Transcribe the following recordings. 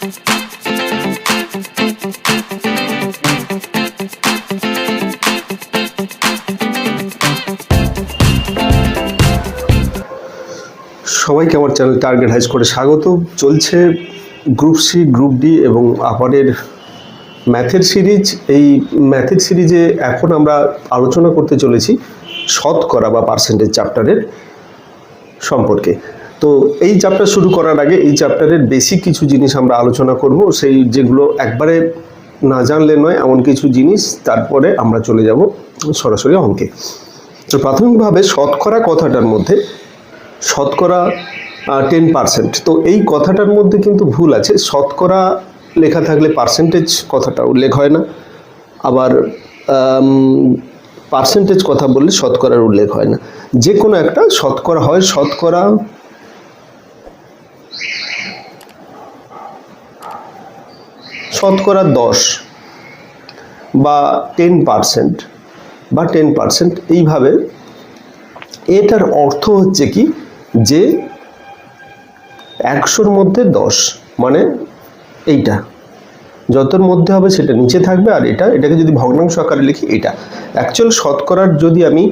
সবাইকে আমার channel target high স্কোরে স্বাগত। চলছে গ্রুপ সি, গ্রুপ ডি এবং আপারের ম্যাথের সিরিজ। এই ম্যাথের সিরিজে এখন আমরা আলোচনা করতে চলেছি শতকরা বা পার্সেন্টেজ চ্যাপ্টারের সম্পর্কে। তো এই চ্যাপ্টার শুরু করার আগে এই চ্যাপ্টারের বেসিক কিছু জিনিস আমরা আলোচনা করব, সেই যেগুলো একবারে না জানলে নয় এমন কিছু জিনিস। তারপরে আমরা চলে যাব সরাসরি অঙ্কে। তো প্রাথমিকভাবে শতকরা কথাটার মধ্যে শতকরা 10%, তো এই কথাটার মধ্যে কিন্তু ভুল আছে। শতকরা লেখা থাকলে পার্সেন্টেজ কথাটা উল্লেখ হয় না, আবার পার্সেন্টেজ কথা বললে শতকরার উল্লেখ হয় না। যে কোনো একটা শতকরা হয় শতকরা 10 বা 10% বা 10%। এইভাবে এটার অর্থ হচ্ছে কি, যে 100-র মধ্যে 10, মানে এইটা যতর মধ্যে হবে সেটা নিচে থাকবে, আর এটাকে যদি ভগ্নাংশ আকারে লিখি এটা অ্যাকচুয়াল শতকরার যদি আমি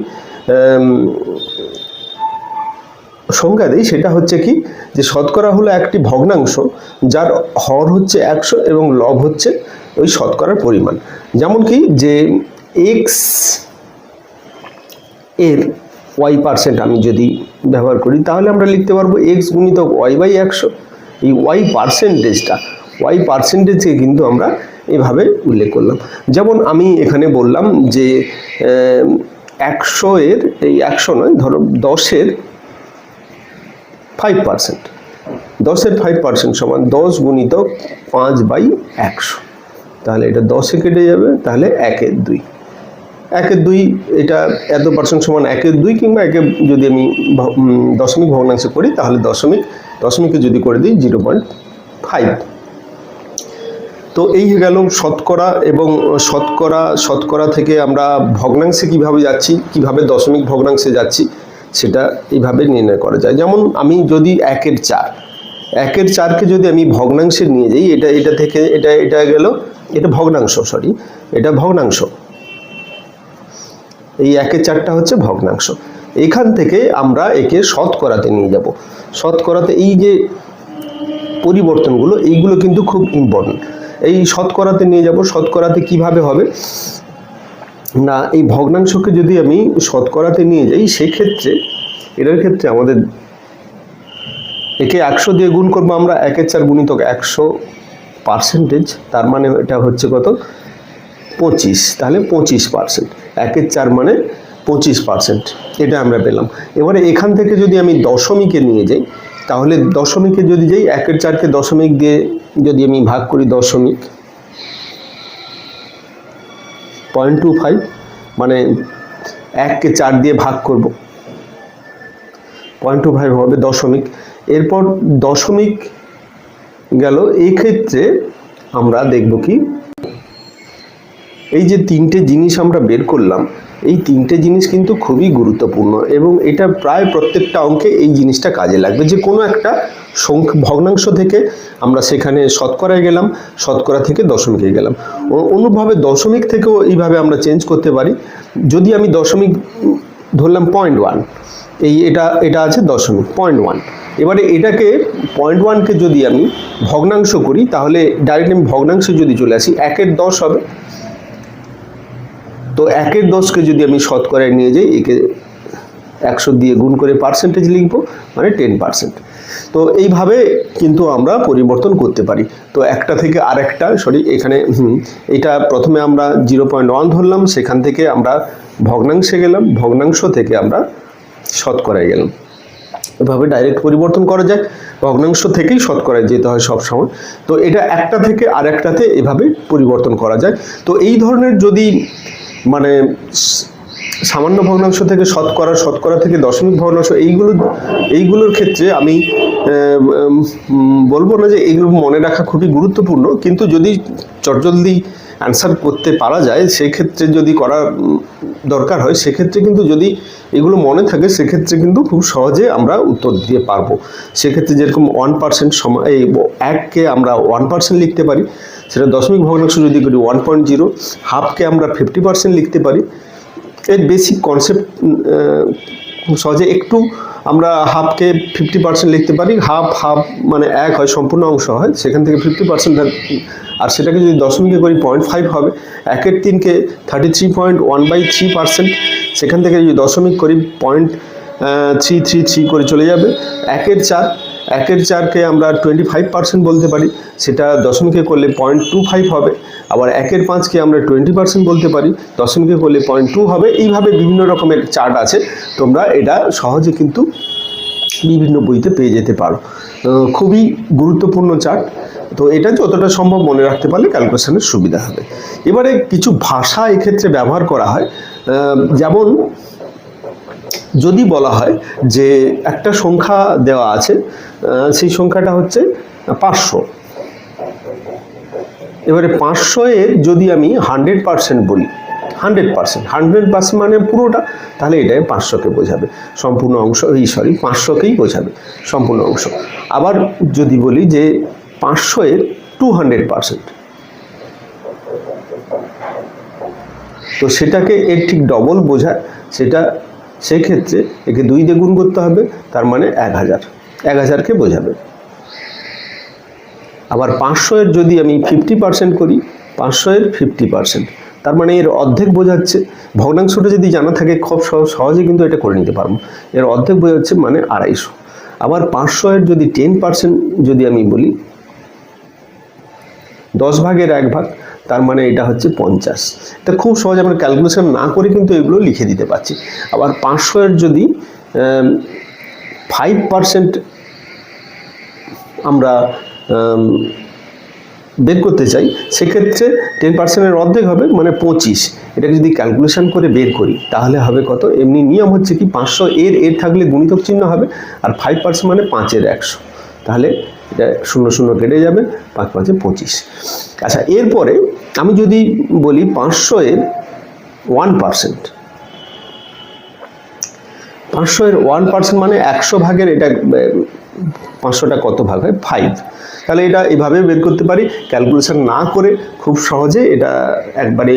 সংজ্ঞা দিই, সেটা হচ্ছে কি, যে শতকরা হলো একটি ভগ্নাংশ যার হর হচ্ছে 100 এবং লব হচ্ছে ওই শতকরার পরিমাণ। যেমন কি, যে এক্স এর y% আমি যদি ব্যবহার করি, তাহলে আমরা লিখতে পারবো এক্স গুণিতক y/100। এই ওয়াই পার্সেন্টেজকে কিন্তু আমরা এভাবে উল্লেখ করলাম। যেমন আমি এখানে বললাম যে 100 এর, এই 100 নয়, ধরো 10-এর 5%, 10-এর 5% সমান 10 গুণিতক 5/100। তাহলে এটা 10-এ কেটে যাবে, তাহলে 1-এর 2, 1-এর 2, এটা এত পার্সেন্ট সমান 1-এর 2, কিংবা একে যদি আমি দশমিক ভগ্নাংশ করি তাহলে দশমিকে যদি করে দিই 0.5। তো এই গেল শতকরা। এবং শতকরা থেকে আমরা ভগ্নাংশে কিভাবে যাচ্ছি, কিভাবে দশমিক ভগ্নাংশে যাচ্ছি, সেটা এইভাবে নির্ণয় করা যায়। যেমন আমি যদি 1-এর 4কে যদি আমি ভগ্নাংশে নিয়ে যাই, এটা থেকে এটা গেল, এটা ভগ্নাংশ, এটা ভগ্নাংশ। এই 1-এর 4টা হচ্ছে ভগ্নাংশ। এখান থেকে আমরা একে শতকরাতে নিয়ে যাব। শতকরাতে এই যে পরিবর্তনগুলো, এইগুলো কিন্তু খুব ইম্পর্টেন্ট। এই শতকরাতে নিয়ে যাব। শতকরাতে কিভাবে হবে না, এই ভগ্নাংশকে যদি আমি শতকরাতে নিয়ে যাই, সেক্ষেত্রে এটার ক্ষেত্রে আমাদের একে 100 দিয়ে গুণ করবো আমরা। 1-এর 4 গুণিতক 100%, তার মানে এটা হচ্ছে কত, 25। তাহলে 25%, 1-এর 4 মানে 25%, এটা আমরা পেলাম। এবারে এখান থেকে যদি আমি দশমিকে নিয়ে যাই, তাহলে দশমিকে যদি যাই, 1-এর 4কে দশমিক দিয়ে যদি আমি ভাগ করি, দশমিক 0.25, মানে 1-কে 4 দিয়ে ভাগ করব, 0.25 হবে দশমিক। এরপর দশমিক গেল। এই ক্ষেত্রে আমরা দেখব কি, এই যে 3টে জিনিস আমরা বের করলাম, এই 3টে জিনিস কিন্তু খুবই গুরুত্বপূর্ণ, এবং এটা প্রায় প্রত্যেকটা অঙ্কে এই জিনিসটা কাজে লাগবে। যে কোনো একটা ভগ্নাংশ থেকে আমরা সেখানে শতকরায় গেলাম, শতকরা থেকে দশমিকে গেলাম। অনুরূপভাবে দশমিক থেকেও এইভাবে আমরা চেঞ্জ করতে পারি। যদি আমি দশমিক ধরলাম 0.1, এটা আছে দশমিক 0.1। এবারে এটাকে 0.1কে যদি আমি ভগ্নাংশ করি, তাহলে ডাইরেক্ট আমি ভগ্নাংশে যদি চলে আসি, 1-এর 10 হবে। তো 1-এর 10কে যদি আমি শতকরায় নিয়ে যাই, একে 100 দিয়ে গুণ করে পার্সেন্টেজ লিখব, মানে 10%। তো এইভাবে কিন্তু আমরা পরিবর্তন করতে পারি। তো একটা থেকে আরেকটা, এখানে এটা প্রথমে আমরা 0.1 ধরলাম, সেখান থেকে আমরা ভগ্নাংশে গেলাম, ভগ্নাংশ থেকে আমরা শতকরায় গেলাম। এভাবে ডাইরেক্ট পরিবর্তন করা যায়, ভগ্নাংশ থেকেই শতকরায় যেতে হয় সব সময়। তো এটা একটা থেকে আরেকটাতে এভাবে পরিবর্তন করা যায়। তো এই ধরনের যদি মানে সামান্য ভগ্নাংশ থেকে শতকরা, শতকরা থেকে দশমিক ভগ্নাংশ, এইগুলোর ক্ষেত্রে আমি বলবো না যে এইগুলো মনে রাখা খুবই গুরুত্বপূর্ণ, কিন্তু যদি চটজলদি অ্যান্সার করতে পারা যায়, সেক্ষেত্রে যদি করা দরকার হয়, সেক্ষেত্রে কিন্তু যদি এগুলো মনে থাকে, সেক্ষেত্রে কিন্তু খুব সহজে আমরা উত্তর দিতে পারবো। সেক্ষেত্রে যেরকম 1% এই 1কে আমরা 1% লিখতে পারি, সেটা দশমিক ভগ্নাংশ যদি করি 1.0, হাফকে আমরা 50% লিখতে পারি। এর বেসিক কনসেপ্ট সহজে একটু আমরা হাফকে 50% লিখতে পারি। হাফ মানে 1 হয়, সম্পূর্ণ অংশ হয়, সেখান থেকে 50%, আর সেটাকে যদি দশমিকে করি 0.5 হবে। 1-এর 3কে 33.1/3%, সেখান থেকে যদি দশমিক করি 0.333 করে চলে যাবে। 1-এর 4কে আমরা 25% বলতে পারি, সেটা দশমিকে করলে 0.25 হবে। আবার 1-এর 5কে আমরা 20% বলতে পারি, দশমিকে করলে 0.2 হবে। এইভাবে বিভিন্ন রকমের চার্ট আছে, তোমরা এটা সহজে কিন্তু বিভিন্ন বইতে পেয়ে যেতে পারো। খুবই গুরুত্বপূর্ণ চার্ট। তো এটা যতটা সম্ভব মনে রাখতে পারলে ক্যালকুলেশনের সুবিধা হবে। এবারে কিছু ভাষা এক্ষেত্রে ব্যবহার করা হয়, যেমন যদি বলা হয় যে একটা সংখ্যা দেওয়া আছে, সেই সংখ্যাটা হচ্ছে 500। এবারে 500-এর যদি আমি 100% বলি, 100% মানে পুরোটা, তাহলে এটাই 500কে বোঝাবে, সম্পূর্ণ অংশ, 500কেই বোঝাবে সম্পূর্ণ অংশ। আবার যদি বলি যে 500-এর 200%, তো সেটাকে এর ঠিক ডবল বোঝায়, সেক্ষেত্রে একে 2 দিয়ে গুণ করতে হবে, তার মানে 1000কে বোঝাবে। আবার 500-এর যদি আমি 50% করি, 500-এর 50%, তার মানে এর অর্ধেক বোঝাচ্ছে। ভগ্নাংশটা যদি জানা থাকে, খুব সহজে কিন্তু এটা করে নিতে পারবো। এর অর্ধেক বোঝাচ্ছে মানে 250। আবার 500-এর যদি 10% যদি আমি বলি, 10/1, তার মানে এটা হচ্ছে 50। এটা খুব সহজে আমরা ক্যালকুলেশন না করে কিন্তু এগুলো লিখে দিতে পারছি। আবার 500-এর যদি 5% আমরা বের করতে চাই, সেক্ষেত্রে 10%-এর অর্ধেক হবে মানে 25। এটাকে যদি ক্যালকুলেশন করে বের করি, তাহলে হবে কত? এমনি নিয়ম হচ্ছে কি, 500-এর থাকলে গুণিতক চিহ্ন হবে, আর 5% মানে 5-এর 100, তাহলে এটা 0 কেটে যাবে, 5×5 = 25। আচ্ছা, এরপরে আমি যদি বলি 500-এর 1%, 500-এর 1% মানে 100 ভাগের, এটা 500টা কত ভাগ হয়? 5। তাহলে এটা এভাবে বের করতে পারি, ক্যালকুলেশন না করে খুব সহজে এটা একবারে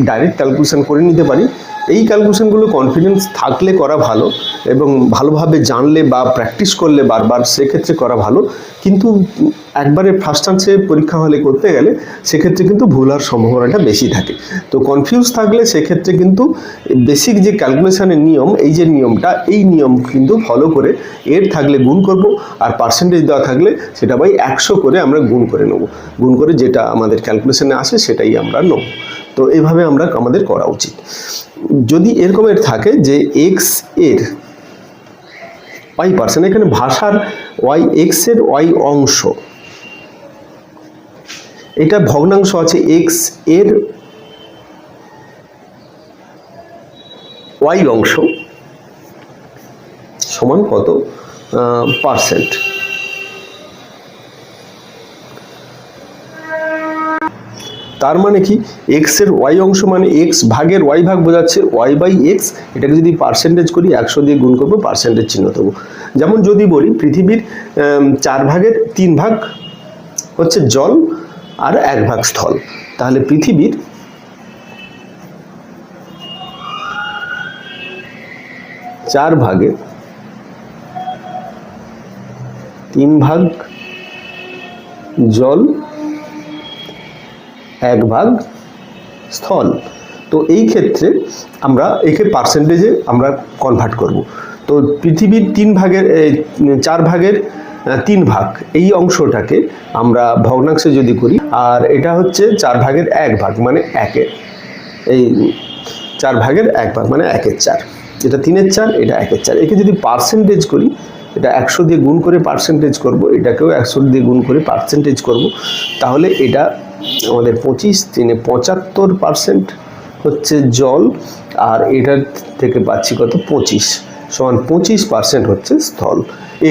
ডাইরেক্ট ক্যালকুলেশন করে নিতে পারি। এই ক্যালকুলেশনগুলো কনফিডেন্স থাকলে করা ভালো, এবং ভালোভাবে জানলে বা প্র্যাকটিস করলে বারবার, সেক্ষেত্রে করা ভালো। কিন্তু একবারে ফার্স্ট চান্সে পরীক্ষা হলে করতে গেলে সেক্ষেত্রে কিন্তু ভুল হওয়ার সম্ভাবনাটা বেশি থাকে। তো কনফিউজ থাকলে সেক্ষেত্রে কিন্তু বেসিক যে ক্যালকুলেশনের নিয়ম, এই যে নিয়মটা, এই নিয়ম কিন্তু ফলো করে এর থাকলে গুণ করব, আর পার্সেন্টেজ দেওয়া থাকলে সেটা বাই 100 করে আমরা গুণ করে নেব। গুণ করে যেটা আমাদের ক্যালকুলেশনে আসে সেটাই আমরা নেব। তো এইভাবে আমাদের করা উচিত। যদি এরকমের থাকে যে x এর y%, এখানে ভাষার x এর y অংশ, এটা ভগ্নাংশ আছে, x এর y অংশ সমান কত পার্সেন্ট। তার মানে কি, x এর y অংশ মানে x ভাগের y ভাগ বোঝাচ্ছে, y/x। এটাকে যদি পার্সেন্টেজ করি, 100 দিয়ে গুণ করবো, পার্সেন্টেজ চিহ্ন দেবো। যেমন যদি বলি পৃথিবীর 4/3 হচ্ছে জল আর 1 স্থল, তাহলে পৃথিবীর 4/3 জল, 1 স্থল। তো এই ক্ষেত্রে আমরা একে পার্সেন্টেজে আমরা কনভার্ট করব। তো পৃথিবীর 4/3 এই অংশটাকে আমরা ভগ্নাংশে যদি করি, আর এটা হচ্ছে 4/1 মানে 1-এর, এই 4/1 মানে 1/4, এটা 3/4, এটা 1/4। একে যদি পার্সেন্টেজ করি, এটা 100 দিয়ে গুণ করে পার্সেন্টেজ করব, এটাকেও 100 দিয়ে গুণ করে পার্সেন্টেজ করব, তাহলে এটা আমাদের 25, 3 75% হচ্ছে জল, আর এটার থেকে পাচ্ছি কত 25 সমান 25% হচ্ছে স্থল।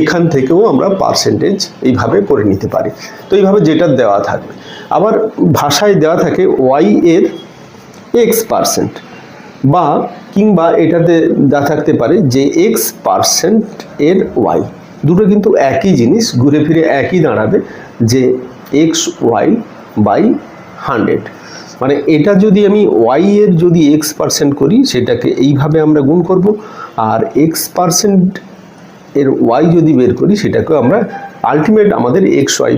এখান থেকেও আমরা পার্সেন্টেজ এইভাবে করে নিতে পারি। তো এইভাবে যেটা দেওয়া থাকবে, আবার ভাষায় দেওয়া থাকে ওয়াই এর x%, বা কিংবা এটাতে দেওয়া থাকতে পারে যে x% এর ওয়াই। দুটো কিন্তু একই জিনিস, ঘুরে ফিরে একই দাঁড়াবে যে xy/100। মানে এটা যদি আমি ওয়াই এর যদি x% করি সেটাকে এইভাবে আমরা গুণ করব, আর x% এর ওয়াই যদি বের করি সেটাকে আমরা আলটিমেট আমাদের xy/,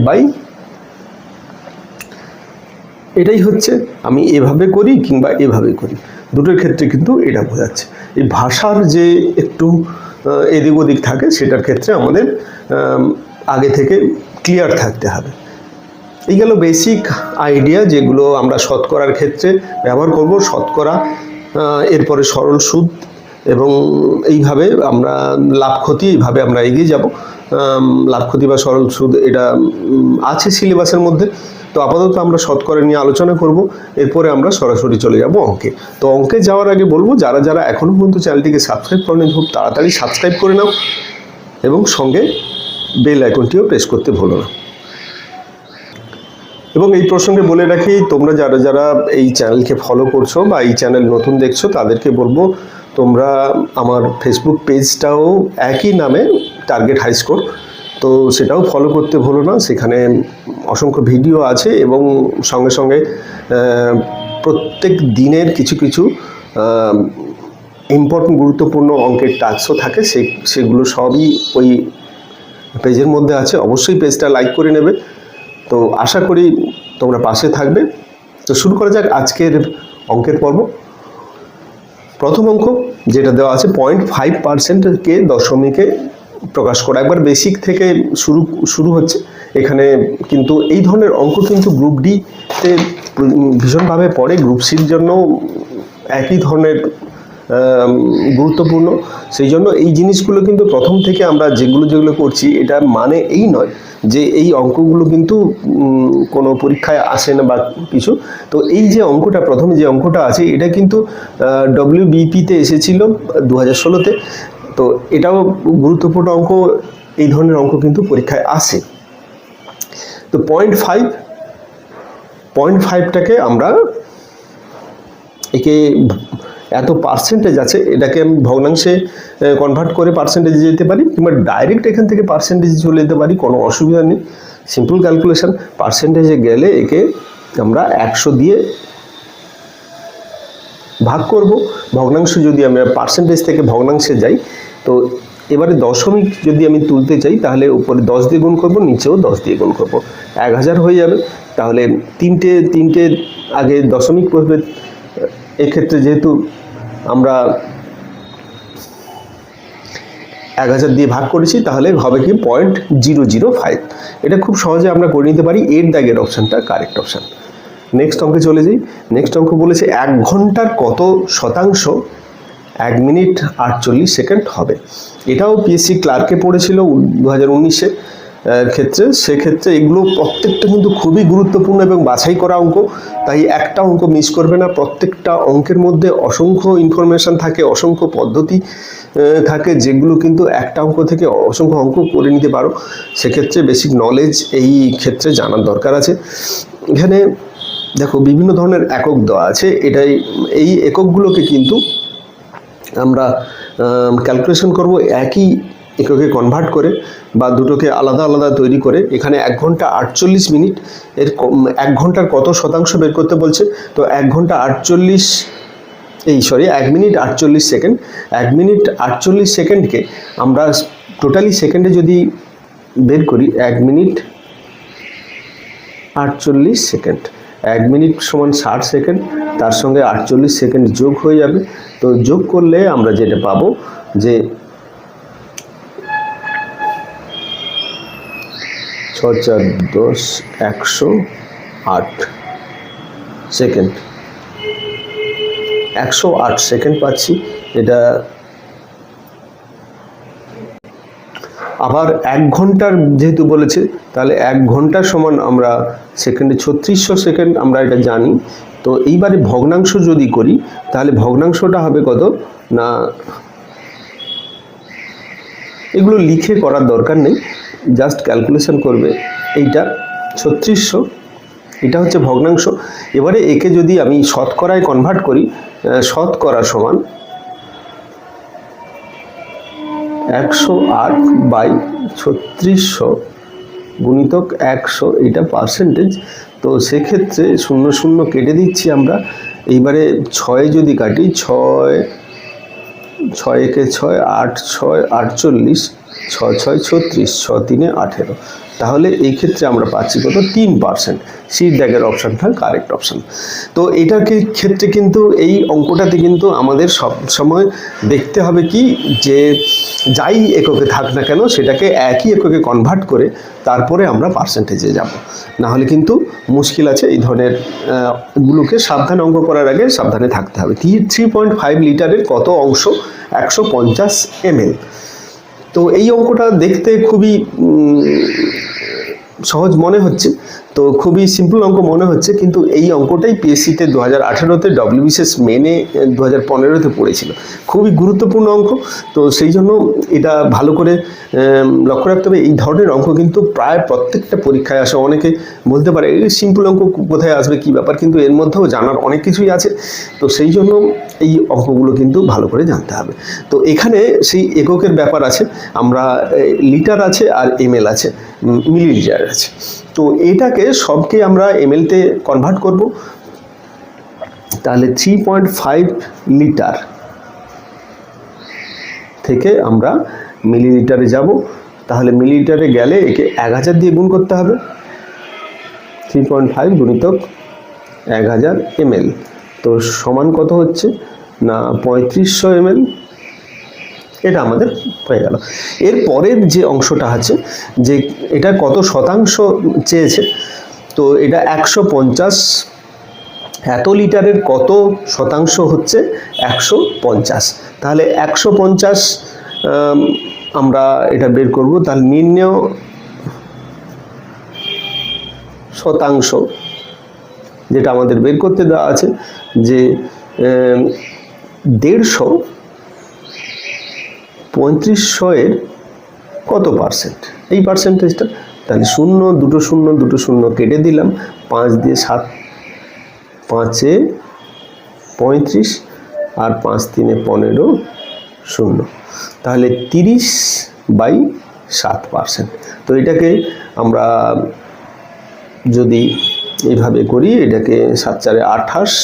এটাই হচ্ছে। আমি এভাবে করি কিংবা এভাবে করি, দুটোর ক্ষেত্রে কিন্তু এটা বোঝাচ্ছে। এই ভাষার যে একটু এদিক ওদিক থাকে সেটার ক্ষেত্রে আমাদের আগে থেকে ক্লিয়ার থাকতে হবে। এই গেল বেসিক আইডিয়া যেগুলো আমরা শতকরার ক্ষেত্রে ব্যবহার করব। শতকরা, এরপরে সরল সুদ, এবং এইভাবে আমরা লাভ ক্ষতি, এইভাবে আমরা এগিয়ে যাব। লাভ ক্ষতি বা সরল সুদ এটা আছে সিলেবাসের মধ্যে। তো আপাতত আমরা শতকরা নিয়ে আলোচনা করব, এরপরে আমরা সরাসরি চলে যাব অঙ্কে। তো অঙ্কে যাওয়ার আগে বলবো, যারা যারা এখনও পর্যন্ত চ্যানেলটিকে সাবস্ক্রাইব করেনি খুব তাড়াতাড়ি সাবস্ক্রাইব করে নাও, এবং সঙ্গে বেল আইকনটিও প্রেস করতে ভুলো না। এবং এই প্রসঙ্গে বলে রাখি, তোমরা যারা যারা এই চ্যানেলকে ফলো করছো বা এই চ্যানেল নতুন দেখছো তাদেরকে বলবো, তোমরা আমার ফেসবুক পেজটাও একই নামে, টার্গেট হাই স্কোর, তো সেটাও ফলো করতে ভুলো না। সেখানে অসংখ্য ভিডিও আছে, এবং সঙ্গে সঙ্গে প্রত্যেক দিনের কিছু কিছু ইম্পর্টেন্ট গুরুত্বপূর্ণ অঙ্কের টাস্কও থাকে, সেগুলো সবই ওই পেজের মধ্যে আছে। অবশ্যই পেজটা লাইক করে নেবে। তো আশা করি তোমরা পাশে থাকবে। তো শুরু করা যাক আজকের অঙ্কের পর্ব। প্রথম অঙ্ক যেটা দেওয়া আছে 0.5%কে দশমিকে প্রকাশ করা। একবার বেসিক থেকে শুরু হচ্ছে এখানে, কিন্তু এই ধরনের অঙ্ক কিন্তু গ্রুপ ডিতে ভীষণভাবে পড়ে, গ্রুপ সির জন্য একই ধরনের গুরুত্বপূর্ণ। সেই জন্য এই জিনিসগুলো কিন্তু প্রথম থেকে আমরা যেগুলো করছি, এটা মানে এই নয় যে এই অঙ্কগুলো কিন্তু কোনো পরীক্ষায় আসে না বা কিছু। তো এই যে অঙ্কটা, প্রথমে যে অঙ্কটা আছে, এটা কিন্তু WBPতে এসেছিল 2016-তে। তো এটাও গুরুত্বপূর্ণ অঙ্ক, এই ধরনের অঙ্ক কিন্তু পরীক্ষায় আসে। তো 0.5টাকে আমরা একে এত পার্সেন্টেজ আছে, এটাকে আমি ভগ্নাংশে কনভার্ট করে পার্সেন্টেজে যেতে পারি, কিংবা ডাইরেক্ট এখান থেকে পার্সেন্টেজে চলে যেতে পারি, কোনো অসুবিধা নেই। Simple calculation. পার্সেন্টেজে গেলে একে আমরা 100 দিয়ে ভাগ করব। ভগ্নাংশ যদি আমরা পার্সেন্টেজ থেকে ভগ্নাংশে যাই, তো এবারে দশমিক যদি আমি তুলতে চাই, তাহলে উপরে 10 দিয়ে গুণ করব, নিচেও 10 দিয়ে গুণ করব, 1000 হয়ে যাবে। তাহলে তিনটে আগে দশমিক পড়বে। এক্ষেত্রে যেহেতু আমরা 1000 দিয়ে ভাগ করেছি, তাহলে হবে কি 0.005। এটা খুব সহজে আমরা করে নিতে পারি। এর দাগের অপশানটা কারেক্ট অপশান। নেক্সট অঙ্কে চলে যাই। নেক্সট অঙ্ক বলেছে 1 ঘন্টার কত শতাংশ 1 মিনিট 48 সেকেন্ড হবে। এটাও পিএসসি ক্লার্কে পড়েছিল 2019-এ ক্ষেত্রে। সেক্ষেত্রে এগুলো প্রত্যেকটা কিন্তু খুবই গুরুত্বপূর্ণ এবং বাছাই করা অঙ্ক, তাই একটা অঙ্ক মিস করবে না। প্রত্যেকটা অঙ্কের মধ্যে অসংখ্য ইনফরমেশান থাকে, অসংখ্য পদ্ধতি থাকে, যেগুলো কিন্তু একটা অঙ্ক থেকে অসংখ্য অঙ্ক করে নিতে পারো। সেক্ষেত্রে বেসিক নলেজ এই ক্ষেত্রে জানার দরকার আছে। এখানে দেখো বিভিন্ন ধরনের একক দেওয়া আছে। এই এককগুলোকে কিন্তু আমরা ক্যালকুলেশন করব একই এককে কনভার্ট করে, বা দুটোকে আলাদা আলাদা তৈরি করে। এখানে 1 ঘন্টা 48 মিনিট, এর 1 ঘন্টার কত শতাংশ বের করতে বলছে। তো 1 মিনিট 48 সেকেন্ড। 1 মিনিট 48 সেকেন্ডকে আমরা টোটালি সেকেন্ডে যদি বের করি, 1 মিনিট 48 সেকেন্ড, 1 মিনিট সমান 60 সেকেন্ড, তার সঙ্গে 48 সেকেন্ড যোগ হয়ে যাবে। তো যোগ করলে আমরা যেটা পাবো যে 6 4 10 108 সেকেন্ড, 108 সেকেন্ড পাচ্ছি। এটা আবার 1 ঘন্টার যেহেতু বলেছে, তাহলে 1 ঘন্টা সমান আমরা সেকেন্ডে 3600 সেকেন্ড, আমরা এটা জানি। তো এইবারে ভগ্নাংশ যদি করি তাহলে ভগ্নাংশটা হবে কত না, এগুলো লিখে করার দরকার নেই, জাস্ট ক্যালকুলেশন করবে। এইটা 3600, এটা হচ্ছে ভগ্নাংশ। এবারে একে যদি আমি শতকরায় কনভার্ট করি, শতকরা সমান 108/3600 গুণিতক 100, এটা পার্সেন্টেজ। তো সেক্ষেত্রে 0 0 কেটে দিচ্ছি আমরা। এইবারে 6 যদি কাটি, 6 একে 6, 8 6 48, 6 6 36, 6 3 18। তাহলে এই ক্ষেত্রে আমরা পাচ্ছি কত, 3%। সি দাগের অপশানটা কারেক্ট অপশান। তো এটার ক্ষেত্রে কিন্তু এই অঙ্কটাতে কিন্তু আমাদের সব সময় দেখতে হবে কি, যে যাই এককে থাক না কেন সেটাকে একই এককে কনভার্ট করে তারপরে আমরা পার্সেন্টেজে যাব, না হলে কিন্তু মুশকিল আছে। এই ধরনের গুলোকে সাবধানে অঙ্ক করার আগে সাবধানে থাকতে হবে। 3.5 লিটারের কত অংশ 150 ml। তো এই অঙ্কটা দেখতে খুবই সহজ মনে হচ্ছে, তো খুবই সিম্পল অঙ্ক মনে হচ্ছে, কিন্তু এই অঙ্কটাই পিএসসিতে 2018-তে, ডব্লিউবিসিএস মেনে 2015-তে পড়েছিল। খুবই গুরুত্বপূর্ণ অঙ্ক, তো সেই জন্য এটা ভালো করে লক্ষ্য রাখতে হবে। এই ধরনের অঙ্ক কিন্তু প্রায় প্রত্যেকটা পরীক্ষায় আসে। অনেকে বলতে পারে এই সিম্পল অঙ্ক কোথায় আসবে, কী ব্যাপার, কিন্তু এর মধ্যেও জানার অনেক কিছুই আছে। তো সেই জন্য এই অঙ্কগুলো কিন্তু ভালো করে জানতে হবে। তো এখানে সেই এককের ব্যাপার আছে, আমরা লিটার আছে আর এমএল আছে, মিলিলিটার আছে। তো এটাকে সবকে আমরা এমএলতে কনভার্ট করব। তাহলে 3.5 লিটার থেকে আমরা মিলিলিটারে যাব। তাহলে মিলিলিটারে গেলে একে 1000 দিয়ে গুণ করতে হবে। 3.5 গুণিতক 1000 ml, তো সমান কত হচ্ছে না 3500 ml। এটা আমাদের হয়ে গেল। এর পরের যে অংশটা আছে, যে এটা কত শতাংশ চেয়েছে, তো এটা 150, এত লিটারের কত শতাংশ হচ্ছে 150। তাহলে 150 আমরা এটা বের করব। তাহলে নির্ণেয় শতাংশ যেটা আমাদের বের করতে দেওয়া আছে, যে 150 3500 এর কত পার্সেন্ট, এই পার্সেন্টেজটা। তাহলে 0 2 0 2 0 কেটে দিলাম, 5 দিয়ে 7, 5 এ 35 আর 5 3 15, 0। তাহলে 30/7%। তো এটাকে আমরা যদি এইভাবে করি, এটাকে 7 4 28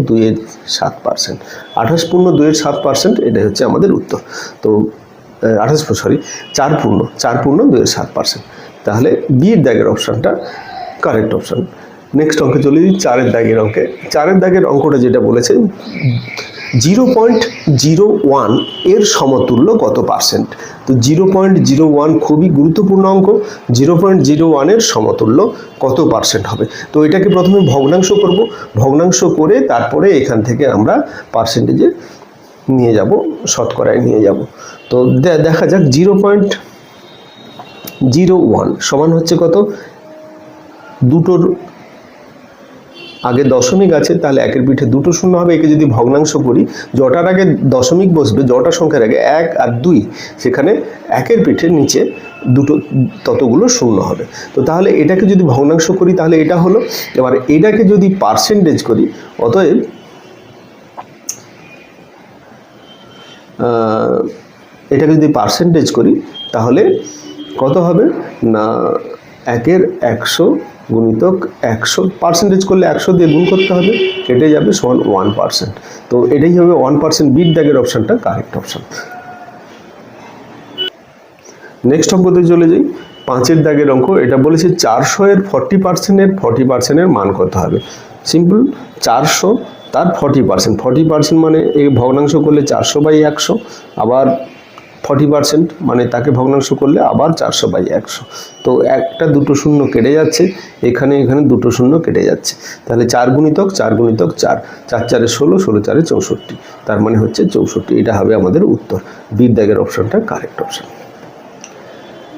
2/7%, 28 পূর্ণ 2/7%, এটাই হচ্ছে আমাদের উত্তর। তো 4 পূর্ণ 2/7%। তাহলে বিয়ের দাগের অপশানটা কারেক্ট অপশান। নেক্সট অঙ্কে চলে যাই, 4 দাগের অঙ্কে। 4 দাগের অঙ্কটা যেটা বলেছে, 0.01 এর সমতুল্য কত পার্সেন্ট। তো 0.01 খুবই গুরুত্বপূর্ণ অঙ্ক। 0.01 এর সমতুল্য কত পার্সেন্ট হবে। তো এটাকে প্রথমে ভগ্নাংশ করব, ভগ্নাংশ করে তারপরে এখান থেকে আমরা পার্সেন্টেজে নিয়ে যাব, শতকরায় নিয়ে যাব। তো দেখা যাক 0.01 সমান হচ্ছে কত, দুটোর আগে দশমিক আছে, তাহলে একের পিঠে 2 শূন্য হবে। একে যদি ভগ্নাংশ করি, জটার আগে দশমিক বসবে, জটা সংখ্যার আগে 1 আর 2, সেখানে একের পিঠে নিচে দুটো ততগুলো শূন্য হবে। তো তাহলে এটাকে যদি ভগ্নাংশ করি তাহলে এটা হলো। এবার এটাকে যদি পার্সেন্টেজ করি, অতএব এটাকে যদি পার্সেন্টেজ করি তাহলে কত হবে না 1/100 গুণিতক 100, পার্সেন্টেজ করলে 100 দিয়ে গুণ করতে হবে, কেটে যাবে, সমান 1%। তো এটাই হবে 1%। বিট দাগের অপশানটা কারেক্ট অপশান। নেক্সট অঙ্কতে চলে যাই, 5 দাগের অঙ্ক। এটা বলেছে 400 এর 40% মান কত হবে। সিম্পল, 400 তার 40% মানে এই ভগ্নাংশ করলে 400/100, আবার 40% মানে তাকে ভগ্নাংশ করলে আবার 400/100। তো একটা 2 শূন্য কেটে যাচ্ছে, এখানে 2 শূন্য কেটে যাচ্ছে। তাহলে 4 গুণিতক 4 গুণিতক 4, 4 4 16, 16 4 64, তার মানে হচ্ছে 64। এটা হবে আমাদের উত্তর। বিট দাগের অপশানটা কারেক্ট অপশান।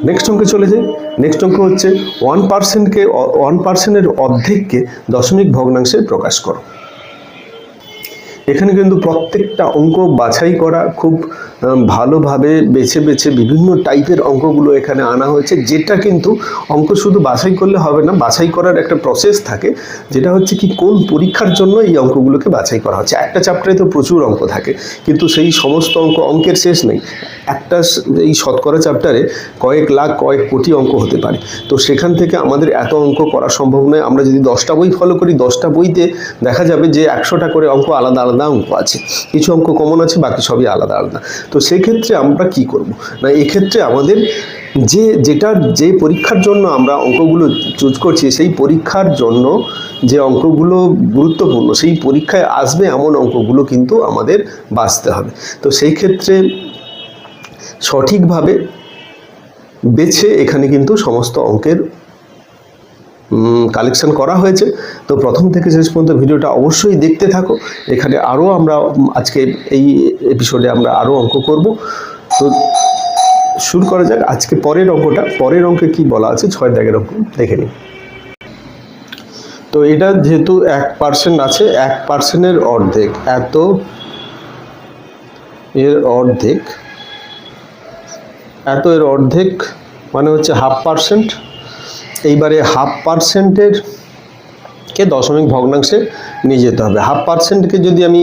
নেক্সট অঙ্কে চলে যাই। নেক্সট অঙ্ক হচ্ছে 1%-এর অর্ধেককে দশমিক ভগ্নাংশে প্রকাশ করো। এখানে কিন্তু প্রত্যেকটা অঙ্ক বাছাই করা খুব ভালোভাবে বেছে বেছে বিভিন্ন টাইপের অঙ্কগুলো এখানে আনা হয়েছে, যেটা কিন্তু অঙ্ক শুধু বাছাই করলে হবে না, বাছাই করার একটা প্রসেস থাকে, যেটা হচ্ছে কি কোন পরীক্ষার জন্য এই অঙ্কগুলোকে বাছাই করা হচ্ছে। একটা চ্যাপ্টারে তো প্রচুর অঙ্ক থাকে, কিন্তু সেই সমস্ত অঙ্কের শেষ নেই। একটা এই শতকরা চ্যাপ্টারে কয়েক লাখ কয়েক কোটি অঙ্ক হতে পারে। তো সেখান থেকে আমাদের এত অঙ্ক করা সম্ভব নয়। আমরা যদি 10টা বই ফলো করি, 10টা বইতে দেখা যাবে যে 100টা করে অঙ্ক আলাদা আলাদা অঙ্ক আছে, কিছু অঙ্ক কমন আছে, বাকি সবই আলাদা আলাদা। তো সেক্ষেত্রে আমরা কি করব না, এক্ষেত্রে আমাদের যে পরীক্ষার জন্য আমরা অঙ্কগুলো চুজ করছি, সেই পরীক্ষার জন্য যে অঙ্কগুলো গুরুত্বপূর্ণ, সেই পরীক্ষায় আসবে এমন অঙ্কগুলো কিন্তু আমাদের বাছতে হবে। তো সেই ক্ষেত্রে সঠিকভাবে বেছে এখানে কিন্তু সমস্ত অঙ্কের কালেকশন করা হয়েছে। তো প্রথম থেকে শেষ পর্যন্ত ভিডিওটা অবশ্যই দেখতে থাকো। এখানে আরও আমরা আজকে এই এপিসোডে আমরা আরও অঙ্ক করব। তো শুরু করা যাক আজকে পরের অঙ্কটা। পরের অঙ্কে কি বলা আছে, 6 দাগের অঙ্ক দেখে নিই। তো এটা যেহেতু 1% আছে, 1%-এর অর্ধেক, এর অর্ধেক মানে হচ্ছে 0.5%। এইবারে 0.5%-এর কে দশমিক ভগ্নাংশে নিয়ে যেতে হবে। 0.5%-কে যদি আমি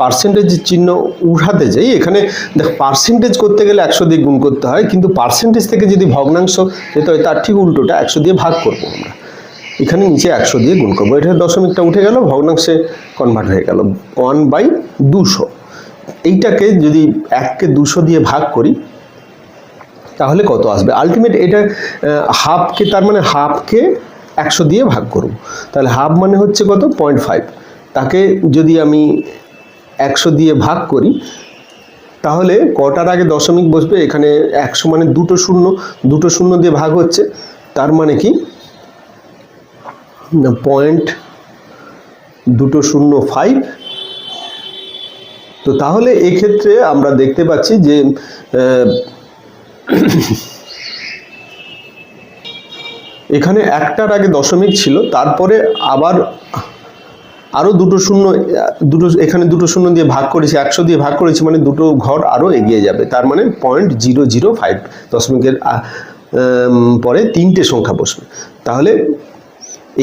পার্সেন্টেজ চিহ্ন উঠাতে যাই, এখানে দেখ পার্সেন্টেজ করতে গেলে 100 দিয়ে গুণ করতে হয়, কিন্তু পার্সেন্টেজ থেকে যদি ভগ্নাংশ যেতে হয় তার ঠিক উল্টোটা, 100 দিয়ে ভাগ করবো আমরা। এখানে নিচে 100 দিয়ে গুণ করবো, এটা দশমিকটা উঠে গেল, ভগ্নাংশে কনভার্ট হয়ে গেল 1/200। এইটাকে যদি 1কে 200 দিয়ে ভাগ করি তাহলে কত আসবে? আলটিমেট এটা হাফকে, তার মানে হাফকে 100 দিয়ে ভাগ করব, তাহলে হাফ মানে হচ্ছে কত, 0.5। তাকে যদি আমি 100 দিয়ে ভাগ করি তাহলে কটার আগে দশমিক বসবে? এখানে 100 মানে দুটো শূন্য দিয়ে ভাগ হচ্ছে, তার মানে কি 0.205। তো তাহলে এক্ষেত্রে আমরা দেখতে পাচ্ছি যে এখানে একটার আগে দশমিক ছিল, তারপরে আবার আরও এখানে দুটো শূন্য দিয়ে ভাগ করেছি, 100 দিয়ে ভাগ করেছি, মানে দুটো ঘর আরও এগিয়ে যাবে, তার মানে 0.005। দশমিকের পরে 3টে সংখ্যা বসবে। তাহলে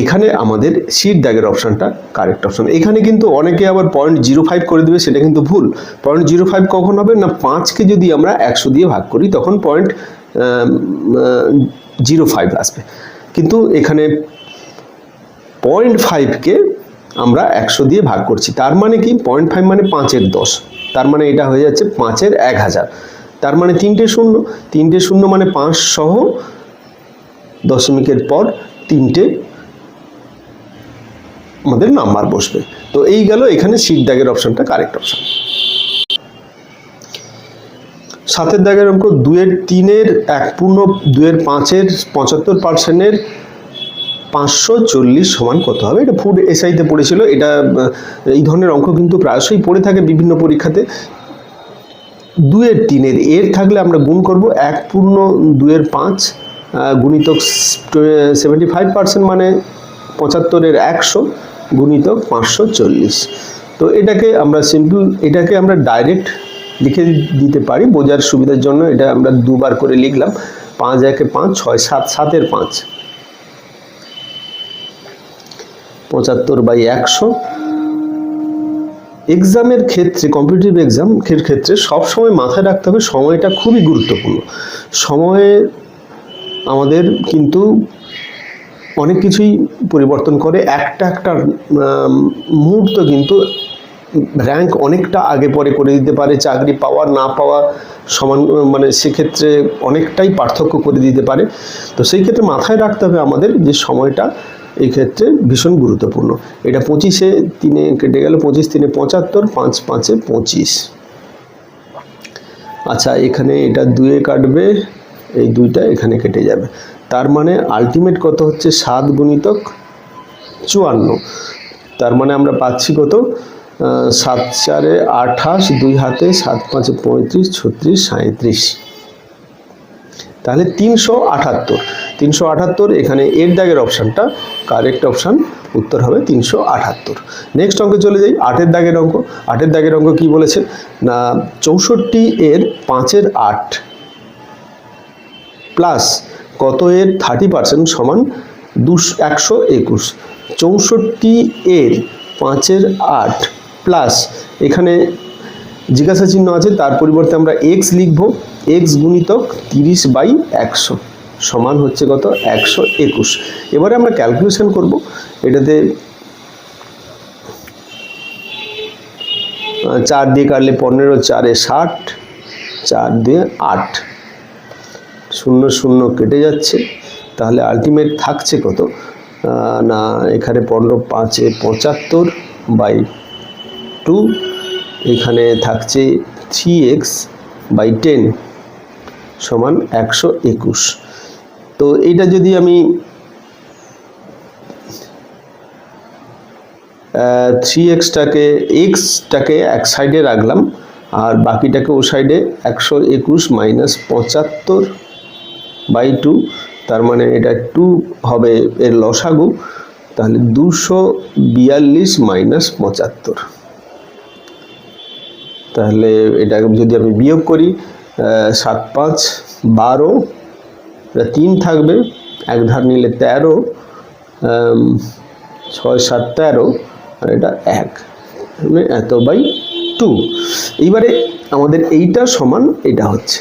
এখানে আমাদের সির দাগের অপশানটা কারেক্ট অপশান। এখানে কিন্তু অনেকে আবার 0.05 করে দেবে, সেটা কিন্তু ভুল। 0.05 কখন হবে না, 5কে যদি আমরা 100 দিয়ে ভাগ করি তখন 0.05 আসবে, কিন্তু এখানে 0.5কে আমরা 100 দিয়ে ভাগ করছি, তার মানে কি 0.5 মানে 5-এর 10, তার মানে এটা হয়ে যাচ্ছে 5-এর 1000। তার মানে 3টে শূন্য মানে 5 সহ দশমিকের পর 3টে আমাদের নাম্বার বসবে। তো এই গেল এখানে সির দাগের অপশনটা কারেক্ট অপশন। 7 দাগের অঙ্ক 2/3-এর 1/2/5-এর 75%-এর 540 সমান কত হবে? এটা ফুড এসআইতে পড়েছিল। এটা এই ধরনের অঙ্ক কিন্তু প্রায়শই পড়ে থাকে বিভিন্ন পরীক্ষাতে। 2/3-এর এর থাকলে আমরা গুণ করব 1/2/5 গুণিতক 75% মানে 75-এর 100 গুণিতক 540। তো এটাকে আমরা ডাইরেক্ট লিখে দিতে পারি বোঝার সুবিধার জন্য। এটা আমরা দুবার করে লিখলাম, 5 1 5 6 7 7-এর 5 75/100। এক্সামের ক্ষেত্রে, কম্পিটিটিভ এক্সামের ক্ষেত্রে সবসময় মাথায় রাখতে হবে সময়টা খুবই গুরুত্বপূর্ণ। সময়ে আমাদের কিন্তু অনেক কিছুই পরিবর্তন করে। একটা মুহূর্ত কিন্তু র্যাঙ্ক অনেকটা আগে পরে করে দিতে পারে, চাকরি পাওয়া না পাওয়া সমান, মানে সেক্ষেত্রে অনেকটাই পার্থক্য করে দিতে পারে। তো সেই ক্ষেত্রে মাথায় রাখতে হবে আমাদের যে সময়টা এই ক্ষেত্রে ভীষণ গুরুত্বপূর্ণ। এটা 25-এ 3-এ কেটে গেল, 25 3-এ 75, 5 5-এ 25। আচ্ছা, এখানে এটা 2-এ কাটবে, এই 2টা এখানে কেটে যাবে, তার মানে আলটিমেট কত হচ্ছে 7 গুণিতক 54। তার মানে আমরা পাচ্ছি কত, 7 4-এ 28, 2 হাতে 7 5-এ 35, 36, 37। তাহলে 378। 378 এখানে এর দাগের অপশানটা কারেক্ট অপশান, উত্তর হবে 378। নেক্সট অঙ্কে চলে যাই, 8-এর দাগের অঙ্ক। 8-এর দাগের অঙ্ক কি বলেছে না 64 এর 5-এর 8 প্লাস কত এর 30% সমান 121। 64 এর 5-এর 8 প্লাস এখানে জিজ্ঞাসা চিহ্ন আছে, তার পরিবর্তে আমরা x লিখব, x গুণিতক 30/100 সমান হচ্ছে কত 121। এবারে আমরা ক্যালকুলেশন করব, এটাতে 4 দিয়ে কাটলে 15, 4-এ 60, 4 দিয়ে 8, 0 0 কেটে যাচ্ছে, তাহলে আলটিমেট থাকছে কত না এখানে 15 5-এ 75/2, এখানে থাকছে 3x/10 সমান 121। তো এইটা যদি আমি 3xটাকে xটাকে এক সাইডে রাখলাম আর বাকিটাকে ও সাইডে 121 মাইনাস 75/2, তার মানে এটা 2 হবে এর লসাগু, তাহলে 242 মাইনাস 75। তাহলে এটা যদি আমি বিয়োগ করি 7 5 12, এটা 3 থাকবে, এক ধার নিলে 13, 6 7 13, আর এটা 1 মানে এত/2। এইবারে আমাদের এইটা সমান এটা হচ্ছে,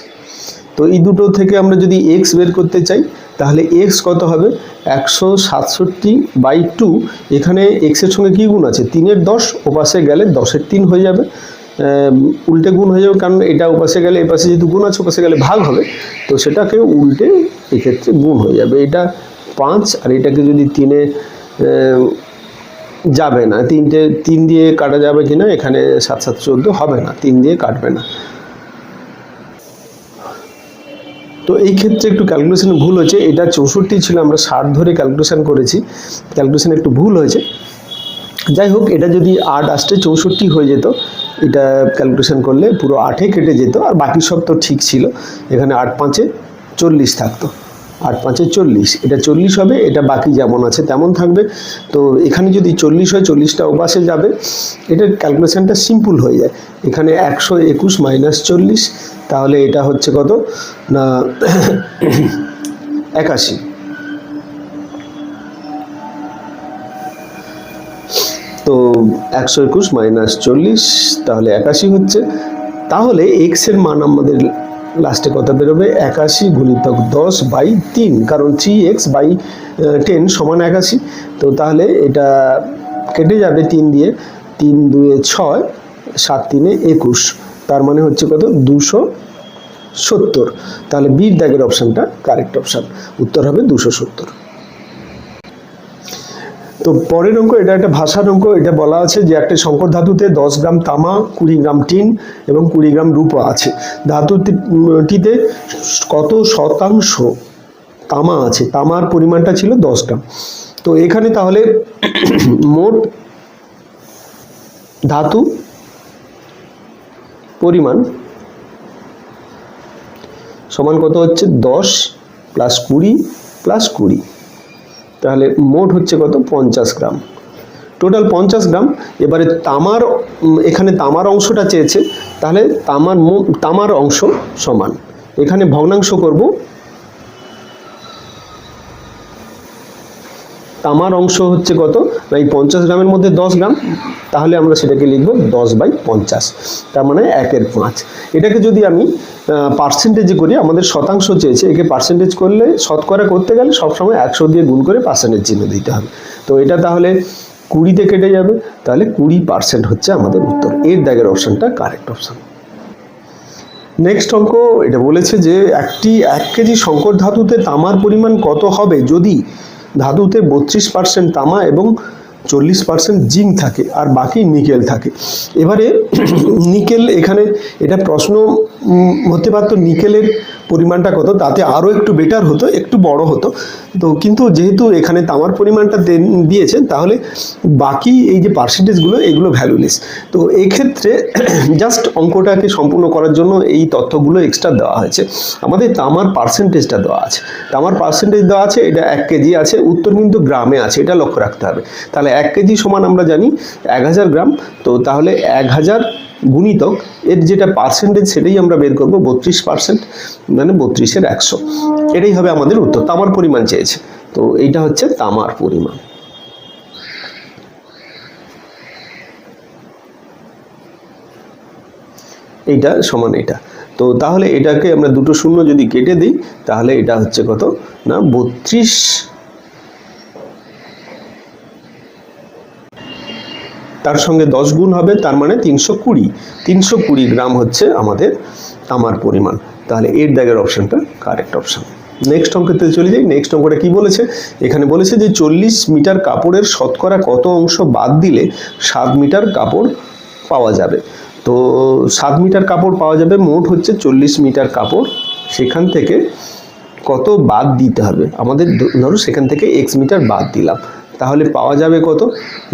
তো এই দুটো থেকে আমরা যদি x বের করতে চাই তাহলে x কত হবে 167/2। এখানে x এর সঙ্গে কি গুণ আছে 3-এর 10, ওপাশে গেলে 10-এর 3 হয়ে যাবে, উল্টে গুণ হয়ে যাবে, কারণ এটা ওপাশে গেলে এপাশে যেহেতু গুণ আছে ওপাশে গেলে ভাগ হবে, তো সেটাকে উল্টে এক্ষেত্রে গুণ হয়ে যাবে। এটা 5 আর এটাকে যদি 3-এ যাবে না, 3 দিয়ে কাটা যাবে কিনা, এখানে 7 7 14 হবে না, 3 দিয়ে কাটবে না। তো এই ক্ষেত্রে একটু ক্যালকুলেশনে ভুল হয়েছে, এটা 64 ছিল, আমরা 60 ধরে ক্যালকুলেশন করেছি, ক্যালকুলেশন একটু ভুল হয়েছে। যাই হোক, এটা যদি 8 আসতে 64 হয়ে যেত, এটা ক্যালকুলেশন করলে পুরো 8-এ কেটে যেত, আর বাকি সব তো ঠিক ছিল। এখানে 8 5-এ 40 থাকতো, 8 5-এ 40, এটা 40 হবে, এটা বাকি যেমন আছে তেমন থাকবে। তো এখানে যদি 40 হয়, 40টা ওপাশে যাবে, এটার ক্যালকুলেশনটা সিম্পল হয়ে যায়। এখানে 121 মাইনাস 40, তাহলে এটা হচ্ছে কত না 81। তো 121 মাইনাস 40 তাহলে 81 হচ্ছে। তাহলে x এর মান আমাদের লাস্টে কত বেরোবে 81 গুণিতক 10/3, কারণ 3x/10 সমান 81। তো তাহলে এটা কেটে যাবে 3 দিয়ে, 3 2-এ 6, 7 3-এ 21, তার মানে হচ্ছে কত 270। তাহলে বির দাগের অপশানটা কারেক্ট অপশান, উত্তর হবে 270। তো পরের অঙ্ক, এটা একটা ভাষার অঙ্ক। এটা বলা আছে যে একটা সংকর ধাতুতে 10 গ্রাম তামা, 20 গ্রাম টিন এবং 20 গ্রাম রূপা আছে। ধাতুটিতে কত শতাংশ তামা আছে? তামার পরিমাণটা ছিল 10 গ্রাম। তো এখানে তাহলে মোট ধাতু পরিমাণ সমান কত হচ্ছে 10 প্লাস 20 প্লাস 20, তাহলে মোট হচ্ছে কত 50 গ্রাম, টোটাল 50 গ্রাম। এবারে তামার, এখানে তামার অংশটা চেয়েছে, তাহলে তামার অংশ সমান, এখানে ভগ্নাংশ করব, তামার অংশ হচ্ছে কত না এই 50 গ্রামের মধ্যে 10 গ্রাম, তাহলে আমরা সেটাকে লিখব 10/50, তার মানে 1/5। এটাকে যদি আমি পার্সেন্টেজে করি, আমাদের শতাংশ চেয়েছে, একে পার্সেন্টেজ করলে, শতকরা করতে গেলে সবসময় 100 দিয়ে গুণ করে পার্সেন্টেজ চিহ্ন দিতে হবে। তো এটা তাহলে 20-তে কেটে যাবে, তাহলে 20% হচ্ছে আমাদের উত্তর। এর দাগের অপশানটা কারেক্ট অপশান। নেক্সট অঙ্ক, এটা বলেছে যে 1 কেজি সংকর ধাতুতে তামার পরিমাণ কত হবে যদি ধাতুতে 32% তামা এবং 40% জিঙ্ক থাকে আর বাকি নিকেল থাকে। এবারে নিকেল, এখানে এটা প্রশ্ন হতে পারতো নিকেলের পরিমাণটা কত, তাতে আরও একটু বেটার হতো, একটু বড় হতো। তো কিন্তু যেহেতু এখানে তামার পরিমাণটা দিয়েছে, তাহলে বাকি এই যে পার্সেন্টেজগুলো এগুলো ভ্যালুলেস। তো এক্ষেত্রে জাস্ট অঙ্কটাকে সম্পূর্ণ করার জন্য এই তথ্যগুলো এক্সট্রা দেওয়া হয়েছে। আমাদের তামার পার্সেন্টেজটা দেওয়া আছে, তামার পার্সেন্টেজ দেওয়া আছে, এটা 1 কেজি আছে, উত্তর কিন্তু গ্রামে আছে, এটা লক্ষ্য রাখতে হবে। তাহলে 1 কেজি সমান আমরা জানি 1000 গ্রাম। তো তাহলে 1000 গুণিতক এর যেটা পার্সেন্টেজ সেটাই আমরা বের করব, 32%, মানে 32 এর 100। এটাই হবে আমাদের উত্তর। তামার পরিমাণ চেয়েছে, তো এইটা হচ্ছে তামার পরিমাণ। এইটা সমান এটা। তো তাহলে এটাকে আমরা দুটো শূন্য যদি কেটে দিই, তাহলে এটা হচ্ছে কত না 32, তার সঙ্গে 10 গুণ হবে, তার মানে 320 গ্রাম হচ্ছে আমাদের তামার পরিমাণ। তাহলে এর দাগের অপশনটা কারেক্ট অপশন। নেক্সট অঙ্কতে চলে যাই। নেক্সট অঙ্কটা কি বলেছে, এখানে বলেছে যে 40 মিটার কাপড়ের শতকরা কত অংশ বাদ দিলে 7 মিটার কাপড় পাওয়া যাবে। তো 7 মিটার কাপড় পাওয়া যাবে, মোট হচ্ছে 40 মিটার কাপড়, সেখান থেকে কত বাদ দিতে হবে আমাদের, ধরো সেখান থেকে x মিটার বাদ দিলাম, তাহলে পাওয়া যাবে কত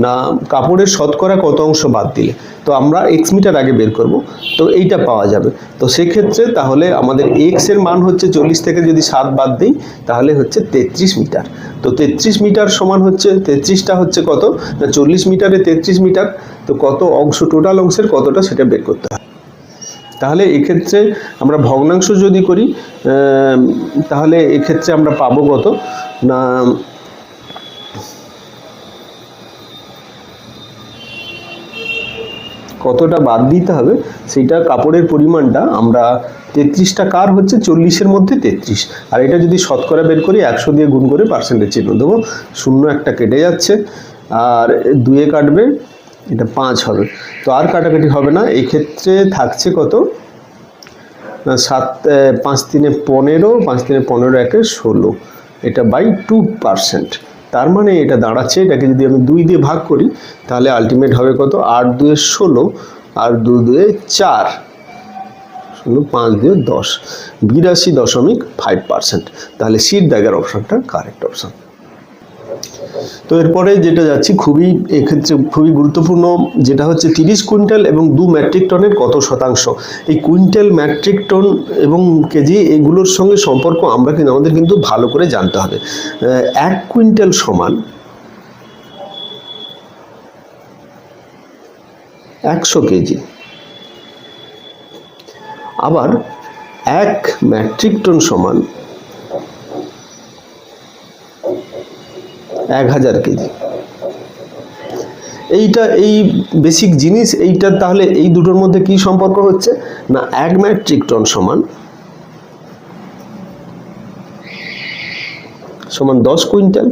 না কাপড়ের শতকরা কত অংশ বাদ দিলে। তো আমরা x মিটার আগে বের করব, তো এইটা পাওয়া যাবে। তো সেক্ষেত্রে তাহলে আমাদের x এর মান হচ্ছে 40 থেকে যদি 7 বাদ দিই, তাহলে হচ্ছে 33 মিটার। তো 33 মিটার সমান হচ্ছে 33টা হচ্ছে কত না 40 মিটারে 33 মিটার, তো কত অংশ, টোটাল অংশের কতটা সেটা বের করতে হবে। তাহলে এক্ষেত্রে আমরা ভগ্নাংশ যদি করি, তাহলে এক্ষেত্রে আমরা পাবো কত না কতটা বাদ দিতে হবে, সেইটা কাপড়ের পরিমাণটা আমরা 33টা কার হচ্ছে 40-এর মধ্যে 33, আর এটা যদি শতকরা বের করি 100 দিয়ে গুণ করে পার্সেন্টেজ চিহ্ন দেবো, শূন্য একটা কেটে যাচ্ছে, আর 2 কাটবে, এটা 5 হবে। তো আর কাটাকাটি হবে না, এই ক্ষেত্রে থাকছে কত না 7, 5 3 15, 5 3 15 1 16, এটা বাই 2%। তার মানে এটা দাঁড়াচ্ছে, এটাকে যদি আমি 2 দিয়ে ভাগ করি, তাহলে আলটিমেট হবে কত 8 2 16 আর 2 2 4, 5 2 10, 82.5%। তাহলে সিট দাগের অপশনটা কারেক্ট অপশন। তো এরপরে যেটা যাচ্ছি এক্ষেত্রে খুবই গুরুত্বপূর্ণ, যেটা হচ্ছে 30 কুইন্টাল এবং 2 মেট্রিক টনের কত শতাংশ। এই কুইন্টাল, মেট্রিক টন এবং কেজি এগুলোর সঙ্গে সম্পর্ক আমাদের কিন্তু ভালো করে জানতে হবে। 1 কুইন্টাল সমান 100 কেজি, আবার 1 মেট্রিক টন সমান 1000 কেজি। এই বেসিক জিনিস এইটা, তাহলে এই দুটোর মধ্যে কি সম্পর্ক হচ্ছে না 1 মেট্রিক টন সমান 10 কুইন্টাল।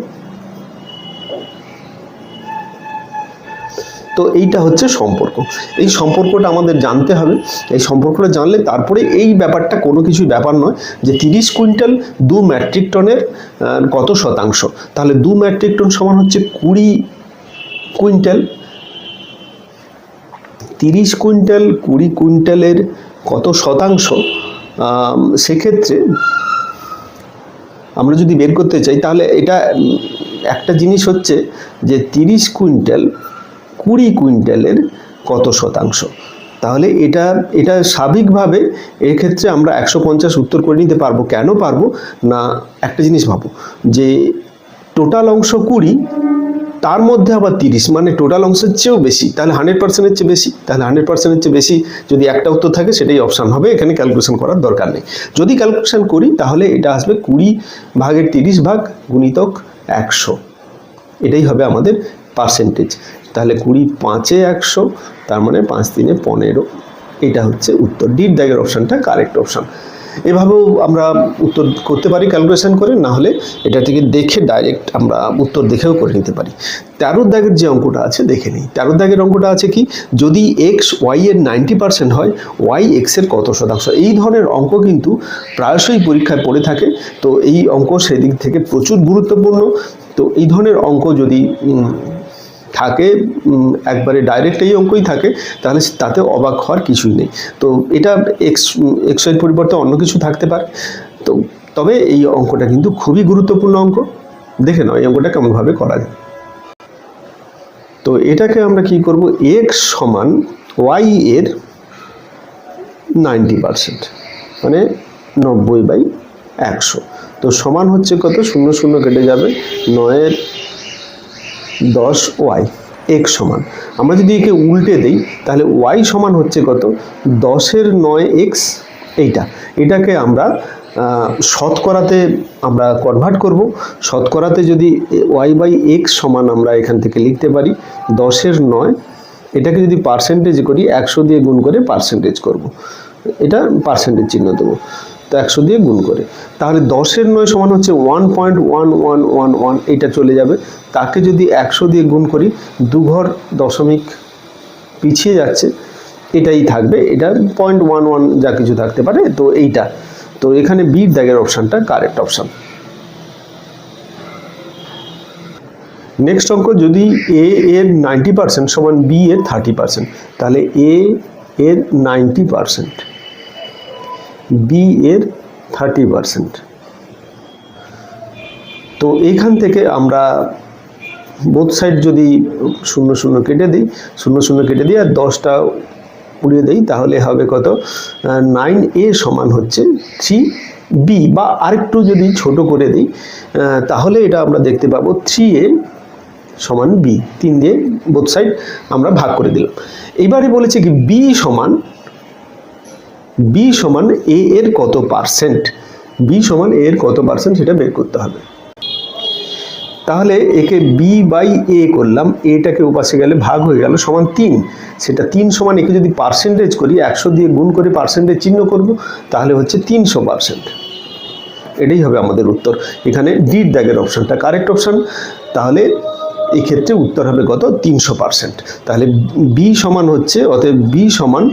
তো এইটা হচ্ছে সম্পর্ক। এই সম্পর্কটা আমাদের জানতে হবে। এই সম্পর্কটা জানলে তারপরে এই ব্যাপারটা কোনো কিছুই ব্যাপার নয় যে 30 কুইন্টাল 2 মেট্রিক টনের কত শতাংশ। তাহলে 2 মেট্রিক টন সমান হচ্ছে 20 কুইন্টাল, 30 কুইন্টাল 20 কুইন্টালের কত শতাংশ, সেক্ষেত্রে আমরা যদি বের করতে চাই, তাহলে এটা একটা জিনিস হচ্ছে যে 30 কুইন্টাল 20 কুইন্টালের কত শতাংশ। তাহলে এটা স্বাভাবিকভাবে এক্ষেত্রে আমরা 150 উত্তর করে নিতে পারবো। কেন পারবো না, একটা জিনিস ভাবো যে টোটাল অংশ 20, তার মধ্যে আবার 30, মানে টোটাল অংশের চেয়েও বেশি, তাহলে 100%-এর চেয়ে বেশি। তাহলে 100%-এর চেয়ে বেশি যদি একটা উত্তর থাকে, সেটাই অপশান হবে, এখানে ক্যালকুলেশন করার দরকার নেই। যদি ক্যালকুলেশন করি, তাহলে এটা আসবে 20 ভাগের 30 ভাগ গুণিতক 100, এটাই হবে আমাদের পার্সেন্টেজ। তাহলে 20 5-এ 100, তার মানে 5 3 15, এটা হচ্ছে উত্তর। ডির দাগের অপশানটা কারেক্ট অপশান। এভাবেও আমরা উত্তর করতে পারি ক্যালকুলেশন করে, না হলে এটা থেকে দেখে ডাইরেক্ট আমরা উত্তর দেখেও করে নিতে পারি। 13 দাগের যে অঙ্কটা আছে দেখে নিই। 13 দাগের অঙ্কটা আছে কি, যদি এক্স ওয়াই এর 90% হয়, ওয়াই এক্স এর কত শতাংশ। এই ধরনের অঙ্ক কিন্তু প্রায়শই পরীক্ষায় পড়ে থাকে। তো এই অঙ্ক সেদিক থেকে প্রচুর গুরুত্বপূর্ণ। তো এই ধরনের অঙ্ক যদি থাকে একবারে ডাইরেক্ট এই অঙ্কই থাকে, তাহলে তাতে অবাক হওয়ার কিছুই নেই। তো এটা এক্সের পরিবর্তে অন্য কিছু থাকতে পারে। তো তবে এই অঙ্কটা কিন্তু খুবই গুরুত্বপূর্ণ অঙ্ক। দেখে নাও এই অঙ্কটা কেমনভাবে করা যায়। তো এটাকে আমরা কি করব, এক্স সমান ওয়াই এর 90%, মানে 90/100। তো সমান হচ্ছে কত, 0 0 কেটে যাবে, 9 10 ওয়াই। এক্স সমান, আমরা যদি একে উল্টে দিই তাহলে ওয়াই সমান হচ্ছে কত, 10 9 এক্স। এটাকে আমরা শতকরাতে আমরা কনভার্ট করব। শতকরাতে যদি y/x সমান আমরা এখান থেকে লিখতে পারি 10 9, এটাকে যদি পার্সেন্টেজ করি 100 দিয়ে গুণ করে পার্সেন্টেজ করব, এটা পার্সেন্টেজ চিহ্ন দেবো। তো 100 দিয়ে গুণ করে, তাহলে 10 9 সমান হচ্ছে 1.1111, এটা চলে যাবে। তাকে যদি 100 দিয়ে গুণ করি, 2 ঘর দশমিক পিছিয়ে যাচ্ছে, এটাই থাকবে, এটা 0.11 যা কিছু থাকতে পারে। তো এইটা, তো এখানে বির দাগের অপশানটা কারেক্ট অপশান। নেক্সট অঙ্ক, যদি এ এর 90% সমান বি এর 30%, তাহলে এ এর 90%, বি এর 30%। তো এইখান থেকে আমরা বোথ সাইড যদি 0 0 কেটে দিই, 0 0 কেটে দিই আর 10টা উড়িয়ে দিই, তাহলে হবে কত, 9a সমান হচ্ছে 3b, বা আরেকটু যদি ছোট করে দিই তাহলে এটা আমরা দেখতে পাবো 3a সমান b। 3 দিয়ে বোথ সাইড আমরা ভাগ করে দিলাম। এবারে বলেছে কি b সমান a এর কত পার্সেন্ট, b সমান a এর কত পার্সেন্ট সেটা বের করতে হবে। তাহলে একে b/a করলাম, এটাকে ওপাশে গেলে ভাগ হয়ে গেল, সমান 3। সেটা 3 সমান, একে যদি পার্সেন্টেজ করি 100 দিয়ে গুণ করে পার্সেন্টেজ চিহ্ন করব, তাহলে হচ্ছে 300%। এটাই হবে আমাদের উত্তর। এখানে ডির দাগের অপশানটা কারেক্ট অপশান। তাহলে এই ক্ষেত্রে উত্তর হবে কত, 300%। তাহলে বি সমান হচ্ছে, অতএব বি সমান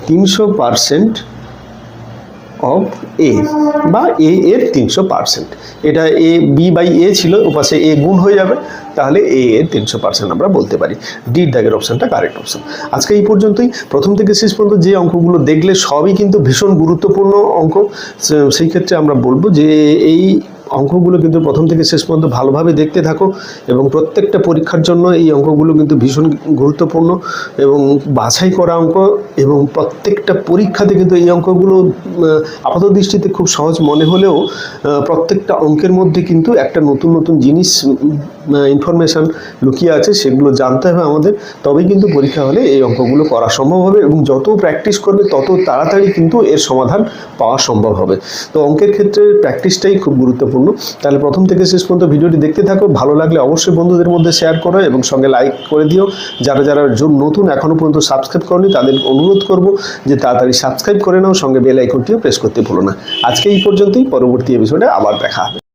300% অফ এ, বা এ এর 300%। এটা এ b/a ছিল, ওপাশে এ গুণ হয়ে যাবে, তাহলে এ এর 300% আমরা বলতে পারি। ডির দাগের অপশানটা কারেক্ট অপশান। আজকে এই পর্যন্তই। প্রথম থেকে শেষ পর্যন্ত যে অঙ্কগুলো দেখলে সবই কিন্তু ভীষণ গুরুত্বপূর্ণ অঙ্ক। সেই ক্ষেত্রে আমরা বলবো যে এই অঙ্কগুলো কিন্তু প্রথম থেকে শেষ পর্যন্ত ভালোভাবে দেখতে থাকো, এবং প্রত্যেকটা পরীক্ষার জন্য এই অঙ্কগুলো কিন্তু ভীষণ গুরুত্বপূর্ণ এবং বাছাই করা অঙ্ক, এবং প্রত্যেকটা পরীক্ষাতে কিন্তু এই অঙ্কগুলো আপাত দৃষ্টিতে খুব সহজ মনে হলেও প্রত্যেকটা অঙ্কের মধ্যে কিন্তু একটা নতুন নতুন জিনিস, ইনফরমেশান লুকিয়ে আছে, সেগুলো জানতে হবে আমাদের। তবেই কিন্তু পরীক্ষা হলে এই অঙ্কগুলো করা সম্ভব হবে, এবং যত প্র্যাকটিস করবে তত তাড়াতাড়ি কিন্তু এর সমাধান পাওয়া সম্ভব হবে। তো অঙ্কের ক্ষেত্রে প্র্যাকটিসটাই খুব গুরুত্বপূর্ণ। তাহলে প্রথম থেকে শেষ পর্যন্ত ভিডিওটি দেখতে থাকো। ভালো লাগলে অবশ্যই বন্ধুদের মধ্যে শেয়ার করো এবং সঙ্গে লাইক করে দিও। যারা যারা নতুন এখনও পর্যন্ত সাবস্ক্রাইব করনি তাদের অনুরোধ করব যে তাড়াতাড়ি সাবস্ক্রাইব করে নাও, সঙ্গে বেল আইকনটিও প্রেস করতে ভুলো না। আজকে এই পর্যন্তই, পরবর্তী এপিসোডে আবার দেখা হবে।